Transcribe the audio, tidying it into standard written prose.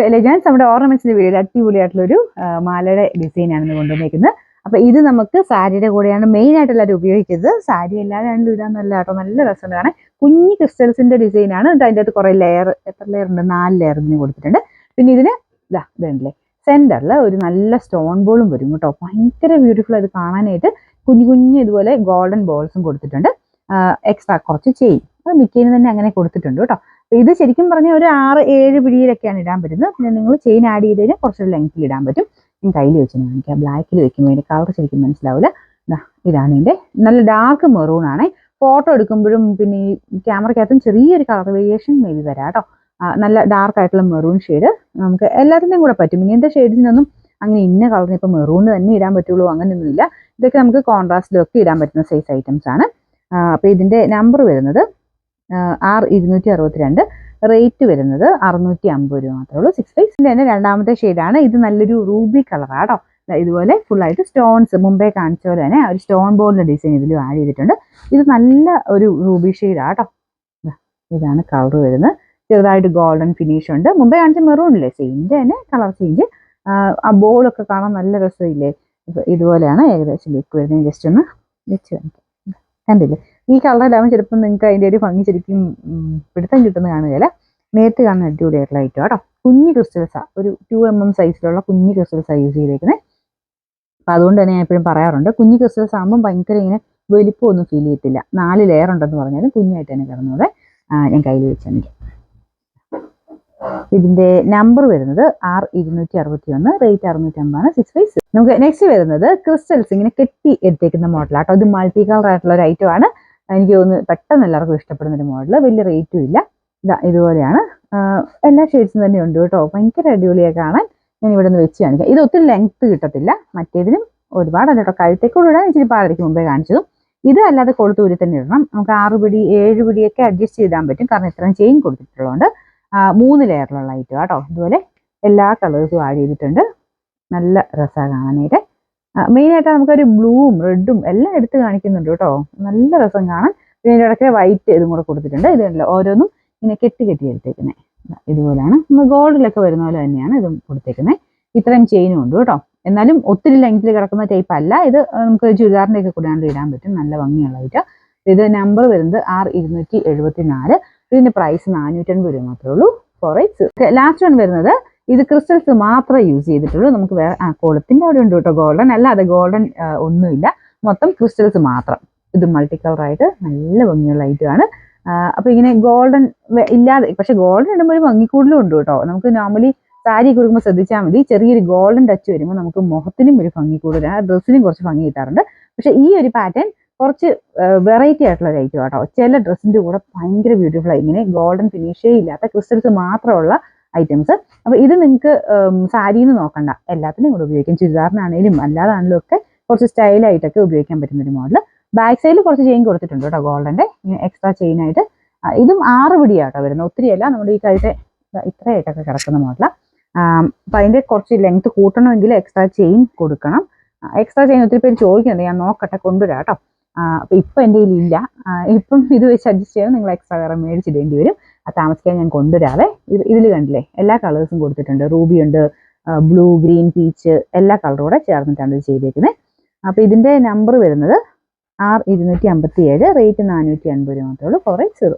Elegance നമ്മുടെ ഓർണമെന്റ്സിന്റെ വീഡിയോയിൽ അടിപൊളിയായിട്ടുള്ളൊരു മാലയുടെ ഡിസൈനാണ് കൊണ്ടുവന്നിരിക്കുന്നത്. അപ്പൊ ഇത് നമുക്ക് സാരിയുടെ കൂടെയാണ് മെയിൻ ആയിട്ട് എല്ലാവരും ഉപയോഗിക്കുന്നത്. സാരി എല്ലാവരും ഇടാന്നല്ല കേട്ടോ, നല്ല രസമാണ്. കുഞ്ഞി ക്രിസ്റ്റൽസിന്റെ ഡിസൈനാണ്. അതിൻ്റെ അകത്ത് കുറെ ലെയർ, എത്ര ലെയർ ഉണ്ട്, 4 ലെയർ ഇതിന് കൊടുത്തിട്ടുണ്ട്. പിന്നെ ഇതിന് ഇതുണ്ടല്ലേ സെന്ററിൽ ഒരു നല്ല സ്റ്റോൺ ബോളും വരും കേട്ടോ. ഭയങ്കര ബ്യൂട്ടിഫുൾ അത് കാണാനായിട്ട്. കുഞ്ഞു കുഞ്ഞു ഇതുപോലെ ഗോൾഡൻ ബോൾസും കൊടുത്തിട്ടുണ്ട്. എക്സ്ട്രാ കുറച്ച് ചെയിൻ അത് മിക്കതിന് തന്നെ അങ്ങനെ കൊടുത്തിട്ടുണ്ട് കേട്ടോ. ഇത് ശരിക്കും പറഞ്ഞാൽ ഒരു 6-7 പിടിയിലൊക്കെയാണ് ഇടാൻ പറ്റുന്നത്. പിന്നെ നിങ്ങൾ ചെയിൻ ആഡ് ചെയ്തതിന് കുറച്ചൊരു ലെങ്ത്തിൽ ഇടാൻ പറ്റും. ഞാൻ കയ്യിൽ വെച്ച് കാണിക്കാം. ബ്ലാക്കിൽ വെക്കുമ്പോൾ അതിൻ്റെ കളർ ശരിക്കും മനസ്സിലാവില്ല. ഇതാണ് ഇതിൻ്റെ നല്ല ഡാർക്ക് മെറൂൺ ആണ്. ഫോട്ടോ എടുക്കുമ്പോഴും പിന്നെ ഈ ക്യാമറയ്ക്കകത്തും ചെറിയൊരു കളർ വേരിയേഷൻ മേബി വരാം കേട്ടോ. നല്ല ഡാർക്ക് ആയിട്ടുള്ള മെറൂൺ ഷെയ്ഡ് നമുക്ക് എല്ലാത്തിൻ്റെയും കൂടെ പറ്റും. ഇങ്ങനത്തെ ഷെയ്ഡ്സിനൊന്നും അങ്ങനെ ഇന്ന കളറിന് ഇപ്പോൾ മെറൂണ് തന്നെ ഇടാൻ പറ്റുള്ളൂ അങ്ങനെയൊന്നുമില്ല. ഇതൊക്കെ നമുക്ക് കോൺട്രാസ്റ്റിലൊക്കെ ഇടാൻ പറ്റുന്ന സൈസ് ഐറ്റംസ് ആണ്. അപ്പോൾ ഇതിൻ്റെ നമ്പർ വരുന്നത് R262, റേറ്റ് വരുന്നത് 650 രൂപ മാത്രമേ ഉള്ളൂ. 6 തന്നെ രണ്ടാമത്തെ ഷെയ്ഡാണ്. ഇത് നല്ലൊരു റൂബി കളറാട്ടോ. ഇതുപോലെ ഫുള്ളായിട്ട് സ്റ്റോൺസ് മുമ്പേ കാണിച്ച പോലെ തന്നെ ഒരു സ്റ്റോൺ ബോളിൻ്റെ ഡിസൈൻ ഇതിലും ആഡ് ചെയ്തിട്ടുണ്ട്. ഇത് നല്ല ഒരു റൂബി ഷെയ്ഡാട്ടോ. ഇതാണ് കളർ വരുന്നത്. ചെറുതായിട്ട് ഗോൾഡൻ ഫിനിഷ് ഉണ്ട്. മുമ്പേ കാണിച്ച മെറൂണില്ലേ, സെയിമിൻ്റെ തന്നെ കളർ ചേഞ്ച്. ആ ബോളൊക്കെ കാണാൻ നല്ല രസമില്ലേ. ഇതുപോലെയാണ് ഏകദേശം ലുക്ക് വരുന്നത്. ജസ്റ്റ് ഒന്ന് വെച്ച് കാണിക്കാം. കണ്ടില്ലേ, ഈ കളറിലാവുമ്പോൾ ചിലപ്പോൾ നിങ്ങൾക്ക് അതിൻ്റെ ഒരു ഭംഗി ശരിക്കും പിടുത്തം കിട്ടുന്ന കാണുകയില്ല. നേരത്തെ കാണുന്ന അടിപൊളിയായിട്ടുള്ള ഐറ്റം കേട്ടോ. കുഞ്ഞു ക്രിസ്റ്റൽസാണ്, ഒരു 2 mm സൈസിലുള്ള കുഞ്ഞു ക്രിസ്റ്റൽസാണ് യൂസ് ചെയ്തേക്കുന്നത്. അപ്പോൾ അതുകൊണ്ട് തന്നെ ഞാൻ എപ്പോഴും പറയാറുണ്ട്, കുഞ്ഞു ക്രിസ്റ്റൽസ് ആകുമ്പോൾ ഭയങ്കര ഇങ്ങനെ വലിപ്പമൊന്നും ഫീൽ ചെയ്യത്തില്ല. 4 ലെയർ ഉണ്ടെന്ന് പറഞ്ഞാലും കുഞ്ഞായിട്ട് തന്നെ കിടന്നൂടെ. ഞാൻ കയ്യിൽ വെച്ചാൽ ഇതിൻ്റെ നമ്പർ വരുന്നത് R261, റേറ്റ് 650, 6 നമുക്ക് നെക്സ്റ്റ് വരുന്നത് ക്രിസ്റ്റൽസ് ഇങ്ങനെ കെട്ടി എടുത്തേക്കുന്ന മോഡലാട്ടോ. ഇത് മൾട്ടി കളർ ആയിട്ടുള്ള ഒരു ഐറ്റം ആണ്. എനിക്ക് തോന്നുന്നു പെട്ടെന്ന് എല്ലാവർക്കും ഇഷ്ടപ്പെടുന്ന ഒരു മോഡൽ. വലിയ റേറ്റും ഇല്ല. ഇതുപോലെയാണ്. എല്ലാ ഷെയ്ഡ്സും തന്നെ ഉണ്ട് കേട്ടോ. ഭയങ്കര അടിപൊളിയായി കാണാൻ. ഞാൻ ഇവിടെ നിന്ന് വെച്ച് കാണിക്കാം. ഇത് ഒത്തിരി ലെങ്ത്ത് കിട്ടത്തില്ല. മറ്റേതിനും ഒരുപാടല്ല കേട്ടോ. കഴുത്തേക്കൂടെ ഇടാൻ ഇച്ചിരി പാടായിരിക്കും മുമ്പേ കാണിച്ചതും. ഇത് അല്ലാതെ കൊളുത്തൂരി തന്നെ ഇടണം. നമുക്ക് 6 പിടി 7 പിടിയൊക്കെ അഡ്ജസ്റ്റ് ചെയ്താൻ പറ്റും. കാരണം ഇത്രയും ചെയിൻ കൊടുത്തിട്ടുള്ളതുകൊണ്ട്. 3 ലെയറിലുള്ള ഐറ്റം കേട്ടോ. ഇതുപോലെ എല്ലാ കളേഴ്സും ആഡ് ചെയ്തിട്ടുണ്ട്. നല്ല രസമാണ് കാണാനായിട്ട്. മെയിനായിട്ട് നമുക്കൊരു ബ്ലൂവും റെഡും എല്ലാം എടുത്ത് കാണിക്കുന്നുണ്ട് കേട്ടോ. നല്ല രസം കാണാൻ. പിന്നെ ഇതിൻ്റെ ഇടയ്ക്ക് വൈറ്റ് ഇതും കൂടെ കൊടുത്തിട്ടുണ്ട്. ഇതല്ല ഓരോന്നും ഇങ്ങനെ കെട്ടി എടുത്തേക്കുന്നത്. ഇതുപോലെയാണ്. നമ്മൾ ഗോൾഡിലൊക്കെ വരുന്ന പോലെ തന്നെയാണ് ഇതും കൊടുത്തേക്കുന്നത്. ഇത്രയും ചെയിനും ഉണ്ട് കേട്ടോ. എന്നാലും ഒത്തിരി ലെങ്ത്തിൽ കിടക്കുന്ന ടൈപ്പ് അല്ല ഇത്. നമുക്ക് ചുരിദാറിൻ്റെ ഒക്കെ കൂടെയാണ്ട് ഇടാൻ പറ്റും. നല്ല ഭംഗിയുള്ള ഐറ്റം. ഇത് നമ്പർ വരുന്നത് R274. ഇതിന്റെ പ്രൈസ് 450 രൂപ മാത്രമേ ഉള്ളൂ. ലാസ്റ്റ് വൺ വരുന്നത് ഇത് ക്രിസ്റ്റൽസ് മാത്രമേ യൂസ് ചെയ്തിട്ടുള്ളൂ. നമുക്ക് വേറെ കൊളുത്തിന്റെ അവിടെ ഉണ്ട് കേട്ടോ. ഗോൾഡൻ അല്ലാതെ ഗോൾഡൻ ഒന്നുമില്ല, മൊത്തം ക്രിസ്റ്റൽസ് മാത്രം. ഇത് മൾട്ടി കളർ ആയിട്ട് നല്ല ഭംഗിയുള്ള ഐറ്റമാണ്. അപ്പൊ ഇങ്ങനെ ഗോൾഡൻ ഇല്ലാതെ, പക്ഷെ ഗോൾഡൻ ഇടുമ്പോൾ ഒരു ഭംഗി കൂടുതലും ഉണ്ട് കേട്ടോ. നമുക്ക് നോർമലി സാരി കൊടുക്കുമ്പോൾ ശ്രദ്ധിച്ചാൽ മതി, ചെറിയൊരു ഗോൾഡൻ ടച്ച് വരുമ്പോൾ നമുക്ക് മുഖത്തിനും ഒരു ഭംഗി കൂടുതലാണ്, ഡ്രസ്സിനും കുറച്ച് ഭംഗി കിട്ടാറുണ്ട്. പക്ഷെ ഈ ഒരു പാറ്റേൺ കുറച്ച് വെറൈറ്റി ആയിട്ടുള്ള ഒരു ഐറ്റം കേട്ടോ. ചില ഡ്രസ്സിൻ്റെ കൂടെ ഭയങ്കര ബ്യൂട്ടിഫുൾ ആയി ഇങ്ങനെ ഗോൾഡൻ ഫിനിഷേ ഇല്ലാത്ത ക്രിസ്റ്റൽസ് മാത്രമുള്ള ഐറ്റംസ്. അപ്പോൾ ഇത് നിങ്ങൾക്ക് സാരിന്ന് നോക്കണ്ട, എല്ലാത്തിനും കൂടെ ഉപയോഗിക്കാം. ചുരിദാറിനാണേലും അല്ലാതാണെങ്കിലും ഒക്കെ കുറച്ച് സ്റ്റൈലായിട്ടൊക്കെ ഉപയോഗിക്കാൻ പറ്റുന്ന ഒരു മോഡൽ. ബാക്ക് സൈഡിൽ കുറച്ച് ചെയിൻ കൊടുത്തിട്ടുണ്ട് കേട്ടോ, ഗോൾഡൻ്റെ എക്സ്ട്രാ ചെയിനായിട്ട്. ഇതും 6 പിടിയാട്ടോ വരുന്നത്, ഒത്തിരിയല്ല. നമ്മുടെ ഈ കഴുത്തെ ഇത്രയായിട്ടൊക്കെ കിടക്കുന്ന മോഡലാണ്. അപ്പം അതിൻ്റെ കുറച്ച് ലെങ്ത് കൂട്ടണമെങ്കിൽ എക്സ്ട്രാ ചെയിൻ കൊടുക്കണം. എക്സ്ട്രാ ചെയിൻ ഒത്തിരി പേര് ചോദിക്കുന്നുണ്ട്, ഞാൻ നോക്കട്ടെ കൊണ്ടുവരാം കേട്ടോ. അപ്പം ഇപ്പം എൻ്റെ കയ്യിലില്ല. ഇപ്പം ഇത് വെച്ച് അഡ്ജസ്റ്റ് ചെയ്യാൻ നിങ്ങൾ എക്സ്ട്രാ വേറെ മേടിച്ചിടേണ്ടി വരും. താമസിക്കാൻ ഞാൻ കൊണ്ടുവരാതെ. ഇതിൽ കണ്ടില്ലേ എല്ലാ കളേഴ്സും കൊടുത്തിട്ടുണ്ട്. റൂബി ഉണ്ട്, ബ്ലൂ, ഗ്രീൻ, പീച്ച് എല്ലാ കളറും കൂടെ ചേർന്നിട്ടാണ് ഇത് ചെയ്തേക്കുന്നത്. അപ്പോൾ ഇതിൻ്റെ നമ്പർ വരുന്നത് R257, റേറ്റ് 450 രൂപ മാത്രമേ ഉള്ളൂ. 480.